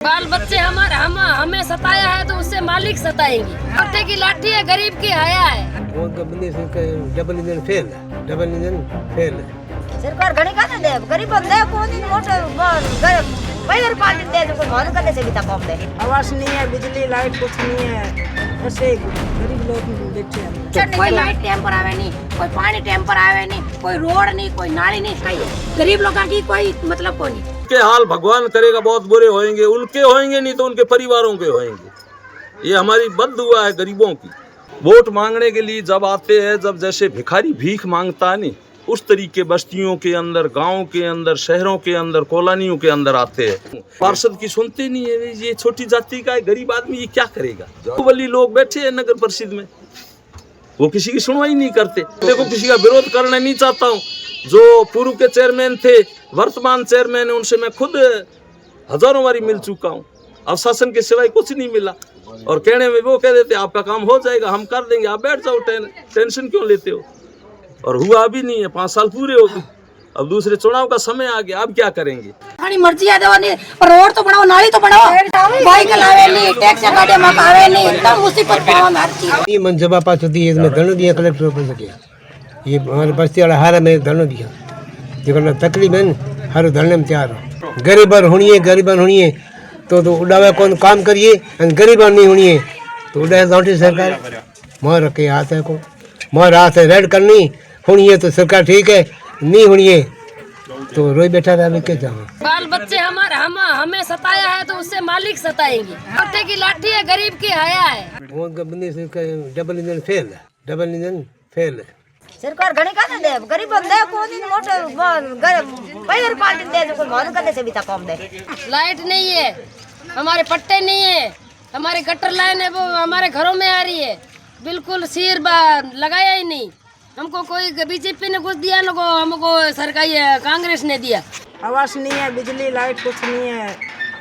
बाल बच्चे हमारे हमें सताया है तो उससे मालिक सताएंगे। कुत्ते की लाठी है, गरीब की हया है। डबल इंजन फेल सरकार घणी काने दे गरीब दे कोनी मोटे पैर पार्टी दे को मन करने से भी ता कम दे। आवास नहीं है, बिजली लाइट कुछ नहीं है, ऐसे गरीब लोग बैठे हैं। कोई लाइट टाइम पर आवे नहीं, कोई पानी टाइम पर आवे नहीं, कोई रोड नहीं, कोई नाली नहीं, कहीं गरीब लोगों की कोई मतलब को नहीं। के हाल भगवान करेगा बहुत बुरे होंगे, उनके होंगे नहीं तो उनके परिवारों के होंगे। ये हमारी बद दुआ है गरीबों की। वोट मांगने के लिए जब आते हैं, जब जैसे भिखारी भीख मांगता है नहीं, उस तरीके बस्तियों के अंदर, गांव के अंदर, शहरों के अंदर, कॉलोनियों के अंदर आते हैं। पार्षद की सुनते नहीं है, ये छोटी जाति का है, गरीब आदमी ये क्या करेगा। बाहुबली लोग बैठे हैं नगर परिषद में, वो किसी की सुनवाई नहीं करते। देखो, किसी का विरोध करना नहीं चाहता हूँ। जो पूर्व के चेयरमैन थे, वर्तमान चेयरमैन है, उनसे मैं खुद हजारों बारी मिल चुका हूँ। अब शासन के सिवाय कुछ नहीं मिला, और कहने में वो कह देते आपका काम हो जाएगा, हम कर देंगे, आप बैठ जाओ, टेंशन क्यों लेते हो। और हुआ भी नहीं है, 5 साल पूरे हो गए, अब दूसरे चुनाव का समय आ गया, अब क्या करेंगे। हमारी मर्जी है देवानी, पर रोड तो बनाओ, नाली तो बनाओ, बाइक लावे नहीं, टैक्स गाड़ी मकावे नहीं, तब उसी पर पावन हर चीज। ये मनसबा पास होती है, इसमें धन दिया कलेक्टर को सके। ये हमारे बस्ती वाला हार में धन दिया, जो तकलीफ है हर धरने में तैयार हो। गरीबन होनी है तो उड़ावे कौन काम करिए, गरीबन नहीं होनी है तो उड़ाए गाँव सरकार मोहर रखे हाथ है को मोहर हाथ है रेड करनी होनी है तो सरकार ठीक है, नहीं होनी है तो रोई बैठा रहा क्या जाऊँ। बाल बच्चे हमारे हमें सताया है तो उससे मालिक सताएंगे। कुत्ते की लाठी है, गरीब की हया है। डबल इंजन फेल सरकार घणी काने दे गरीब दे कोनी मोटे पैर पार्टी दे को मन करने से भी ता कम दे। लाइट नहीं है, हमारे पट्टे नहीं है, हमारे गटर लाइन है वो हमारे घरों में आ रही है, बिल्कुल सिर लगाया ही नहीं। हमको कोई बीजेपी ने कुछ दिया ना, हमको सरकारी कांग्रेस ने दिया। आवास नहीं है, बिजली लाइट कुछ नहीं है,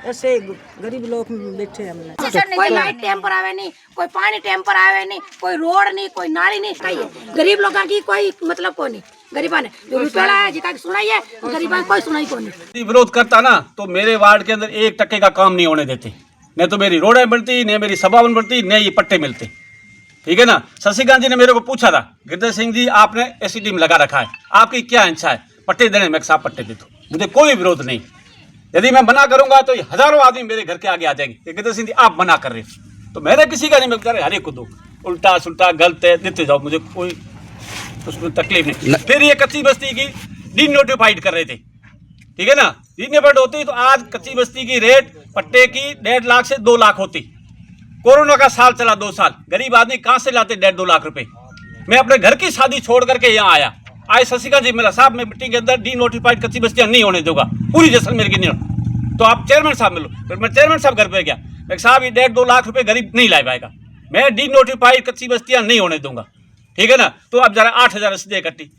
ऐसे गरीब लोग बैठे हैं। कोई लाइट टाइम पर आवे नहीं, कोई पानी टाइम पर आवे नहीं, कोई रोड नहीं, कोई नाली नहीं, कहीं गरीब लोगों की कोई मतलब को नहीं। गरीबा ने जो रुपया है जिका की सुनाई है, गरीबा कोई सुनाई को नहीं। विरोध करता ना तो मेरे वार्ड के अंदर 1 टके का काम नहीं होने देते, न तो मेरी रोडें बनती, न मेरी सभावन बनती, न ये पट्टे मिलते। ठीक है ना। शशिकांत जी ने मेरे को पूछा था, गिरधर सिंह जी आपने एसईडी में लगा रखा है, आपकी क्या इच्छा है, पट्टे देने में साहब पट्टे दे दो, मुझे कोई विरोध नहीं। यदि मैं मना करूंगा तो हजारों आदमी मेरे घर के आगे आ जाएंगे, गिरधर सिंह जी आप मना कर रहे हो, तो मैंने किसी का नहीं, मैं हर एक को दो, उल्टा सुल्टा गलत है देते जाओ, मुझे कोई उसमें तकलीफ नहीं। फिर ये कच्ची बस्ती की डीनोटिफाइड कर रहे थे, ठीक है ना। डीनोटिफाइड होती तो आज कच्ची बस्ती की रेट पट्टे की 1.5 लाख से 2 लाख होती। कोरोना का साल चला, 2 साल, गरीब आदमी कहाँ से लाते 1.5-2 लाख रुपए। मैं अपने घर की शादी छोड़ करके यहाँ आया, आज शशिकांत जी मिला, साहब मैं मीटिंग के अंदर डीनोटिफाइड कच्ची बस्तियाँ नहीं होने दूंगा, पूरी जैसलमेर की नहीं। तो आप चेयरमैन साहब मिलो, फिर मैं चेयरमैन साहब घर पे गया, मैं साहब ये 1.5-2 लाख रुपए गरीब नहीं ला पाएगा, मैं डीनोटिफाइड कच्ची बस्तियाँ नहीं होने दूंगा, ठीक है ना। तो अब जरा 8,000 रसीदें इकट्ठी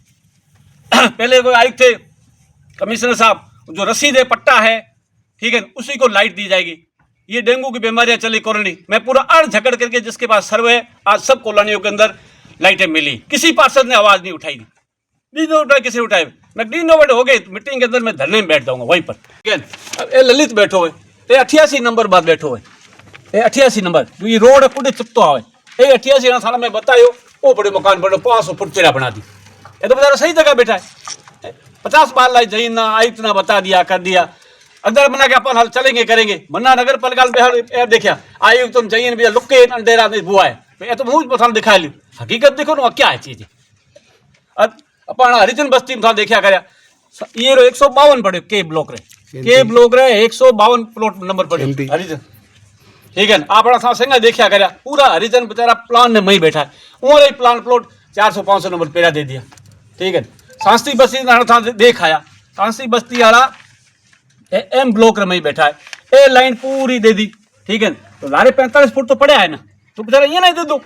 पहले कोई आयुक्त थे कमिश्नर साहब, जो रसीद है पट्टा है, ठीक है, उसी को लाइट दी जाएगी। ये डेंगू की बीमारियां चली कॉलोनी, मैं पूरा अड़ झकड़ करके जिसके पास सर्वे है, आज सब कॉलोनियों के अंदर लाइटें मिली, किसी पार्षद ने आवाज नहीं उठाई, किसी उठाए। मैं डीनोटिफाइड हो गए तो मीटिंग के अंदर मैं धरने में बैठ जाऊंगा वहीं पर, ठीक है। अब ये ललित बैठो हुए, ये 88 नंबर बात बैठो हुए, ये 88 नंबर ये रोड है पूरे चुपतो आवे, ये 88 साल में बतायो वो बड़े मकान बड़े 500 फुट पेड़ा बना दी, ये तो बेचारा सही जगह बैठा है। 50 बार लाई जही ना आयुक्त ना बता दिया कर दिया, अगर मना के अपन हल चलेंगे करेंगे, मन्ना नगर पालिका बिहार देखा आयुक्त तुम जाइए भैया लुके अंधेरा नहीं बुआ है, ये तो मुझ पर दिखा लियो, हकीकत देखो ना क्या है चीज। अपन हरिजन बस्ती में देखा कर ये 152 पड़े के ब्लॉक रहे 152 प्लॉट नंबर पड़े हरिजन, ठीक है। आप संगा देखा कर पूरा हरिजन बेचारा प्लान में ही बैठा है, और प्लान प्लॉट 400-500 नंबर पेड़ा दे दिया, ठीक है। सांस्ती बस्ती देख आया, सांस्ती बस्ती वाला एम ब्लॉक में ही बैठा है, ए लाइन पूरी दे दी, ठीक है। तो लारे 45 फुट तो पड़े है ना, तो बेचारा ये नहीं दे दो,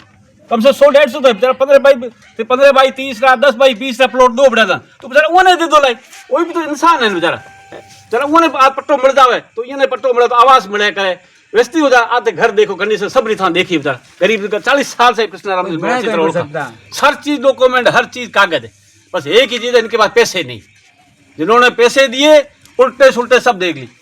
कम से 100-150 तो बेचारा 15 बाई 30 का 10 बाई 20 का प्लॉट दो बड़ा था, तो बेचारा वो नहीं दे दो लाइन, वही भी तो इंसान है बेचारा, चलो वो नहीं पट्टो मिल जावे तो ये नहीं पट्टो मिले तो आवास मिले करे, व्यस्ती हो जाए आते घर देखो कंडीशन सब रिथा देखी बेचारा गरीब का 40 साल से कृष्णाराम हर चीज डॉक्यूमेंट हर चीज कागज है, बस एक ही चीज है इनके पास पैसे नहीं, जिन्होंने पैसे दिए उल्टे सुल्टे सब देख ली।